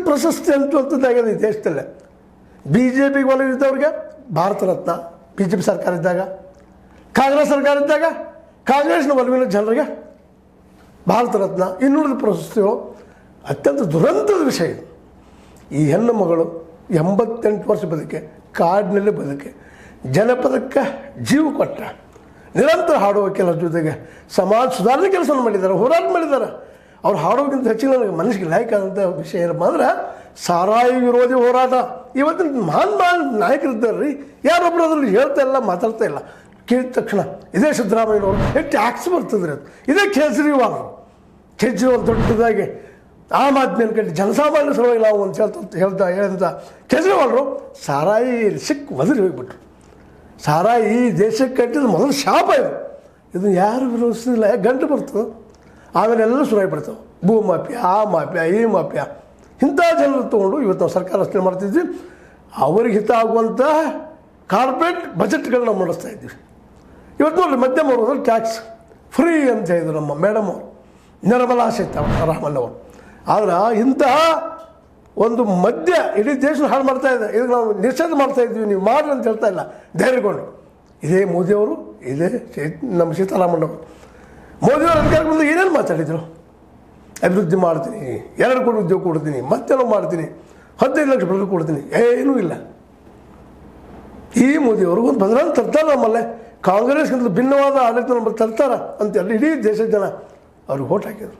ಪ್ರಶಸ್ತಿ ಅಂತಂದಾಗಿದೆ ಈ ದೇಶದಲ್ಲೇ. BJPಗೆ ಒಲವಿದ್ದವ್ರಿಗೆ ಭಾರತ ರತ್ನ BJP ಸರ್ಕಾರ ಇದ್ದಾಗ, ಕಾಂಗ್ರೆಸ್ ಸರ್ಕಾರ ಇದ್ದಾಗ ಕಾಂಗ್ರೆಸ್ನ ಒಲವಿನ ಜನರಿಗೆ ಭಾರತ ರತ್ನ, ಇನ್ನುಳಿದ ಪ್ರಶಸ್ತಿಗಳು ಅತ್ಯಂತ ದುರಂತದ ವಿಷಯ ಇದು. ಈ ಹೆಣ್ಣು ಮಗಳು 88 ವರ್ಷ ಬದುಕೆ, ಕಾಡಿನಲ್ಲಿ ಬದುಕೆ, ಜನಪದಕ್ಕೆ ಜೀವ ಕೊಟ್ಟ, ನಿರಂತರ ಹಾಡುವ ಕೆಲಸ ಜೊತೆಗೆ ಸಮಾಜ ಸುಧಾರಣೆ ಕೆಲಸವನ್ನು ಮಾಡಿದ್ದಾರೆ, ಹೋರಾಟ ಮಾಡಿದ್ದಾರೆ. ಅವ್ರು ಹಾಡೋಕ್ಕಿಂತ ಹೆಚ್ಚಿಗೆ ನನಗೆ ಮನಸ್ಸಿಗೆ ಲೈಕ್ ಆದಂಥ ವಿಷಯ ಏನಪ್ಪ ಅಂದ್ರೆ ಸಾರಾಯಿ ವಿರೋಧಿ ಹೋರಾಟ. ಇವತ್ತಿನ ಮಹಾನ್ ನಾಯಕರಿದ್ದಾರೆ ರೀ, ಯಾರೊಬ್ಬರು ಅದ್ರಲ್ಲಿ ಹೇಳ್ತಾ ಇಲ್ಲ, ಮಾತಾಡ್ತಾ ಇಲ್ಲ. ಕೇಳಿದ ತಕ್ಷಣ ಇದೇ ಸಿದ್ದರಾಮಯ್ಯನವರು ಎಷ್ಟು ಟ್ಯಾಕ್ಸ್ ಬರ್ತದೆ ಅದು, ಇದೇ ಕೇಜ್ರಿವಾಲ್ ದೊಡ್ಡದಾಗಿ ಆಮ್ ಆದ್ಮಿ ಕಟ್ಟಿ ಜನಸಾಮಾನ್ಯ ಸಲುವಾಗಿ ನಾವು ಒಂದು ಹೇಳ್ತಾ ಕೇಜ್ರಿವಾಲ್ರು ಸಾರಾಯಿ ಸಿಕ್ಕು ಒದರಿ ಹೋಗಿಬಿಟ್ರು. ಸಾರಾಯಿ ಈ ದೇಶಕ್ಕೆ ಕಟ್ಟಿದ ಮೊದಲು ಶಾಪ ಇದು ಯಾರು ವಿರೋಧಿಸಲಿಲ್ಲ, ಗಂಟು ಬರ್ತದೆ. ಆಮೇಲೆ ಎಲ್ಲ ಶುರುವಾಗಿಬಿಡ್ತಾವೆ, ಭೂ ಮಾಫಿಯಾ, ಆ ಮಾಫಿಯಾ, ಈ ಮಾಫಿಯಾ. ಇಂಥ ಜನರು ತೊಗೊಂಡು ಇವತ್ತು ನಾವು ಸರ್ಕಾರ ರಚನೆ ಮಾಡ್ತಿದ್ವಿ. ಅವರಿಗೆ ಹಿತ ಆಗುವಂಥ ಕಾರ್ಪೊರೇಟ್ ಬಜೆಟ್ಗಳನ್ನ ನಾವು ಮಾಡಿಸ್ತಾ ಇದ್ದೀವಿ. ಇವತ್ತು ನೋಡಿ ಮಧ್ಯಮ ವರ್ಗದಲ್ಲಿ ಟ್ಯಾಕ್ಸ್ ಫ್ರೀ ಅಂತ ಹೇಳಿದ್ರು ನಮ್ಮ ಮೇಡಮ್ ಅವರು, ನಿರ್ಮಲಾ ಸೀತಾರಾಮನ್ ಅವರು. ಆದರೆ ಇಂತಹ ಒಂದು ಮದ್ಯ ಇಡೀ ದೇಶ ಹಾಳು ಮಾಡ್ತಾ ಇದೆ. ಇದಕ್ಕೆ ನಾವು ನಿಷೇಧ ಮಾಡ್ತಾ ಇದ್ದೀವಿ, ನೀವು ಮಾಡ್ರಿ ಅಂತ ಹೇಳ್ತಾ ಇಲ್ಲ, ಧೈರ್ಯಗೊಂಡು. ಇದೇ ಮೋದಿಯವರು, ಇದೇ ನಮ್ಮ ಸೀತಾರಾಮಣ್ಣವರು. ಮೋದಿಯವರು ಅಧಿಕಾರಕ್ಕೆ ಬಂದು ಏನೇನು ಮಾತಾಡಿದರು? ಅಭಿವೃದ್ಧಿ ಮಾಡ್ತೀನಿ, 2 ಕೋಟಿ ಉದ್ಯೋಗ ಕೊಡ್ತೀನಿ, ಮತ್ತೇನೋ ಮಾಡ್ತೀನಿ, 15 ಲಕ್ಷ ಬಡವರು ಕೊಡ್ತೀನಿ, ಏನೂ ಇಲ್ಲ. ಈ ಮೋದಿಯವರು ಒಂದು ಬದಲಾವಣೆ ತರ್ತಾರೆ. ನಮ್ಮಲ್ಲೇ ಕಾಂಗ್ರೆಸ್ಗಿಂತ ಭಿನ್ನವಾದ ಆಡಳಿತ ನಮ್ಮಲ್ಲಿ ತರ್ತಾರ ಅಂತೇಳಿ ಇಡೀ ದೇಶದ ಜನ ಅವ್ರಿಗೆ ಓಟ್ ಹಾಕಿದರು.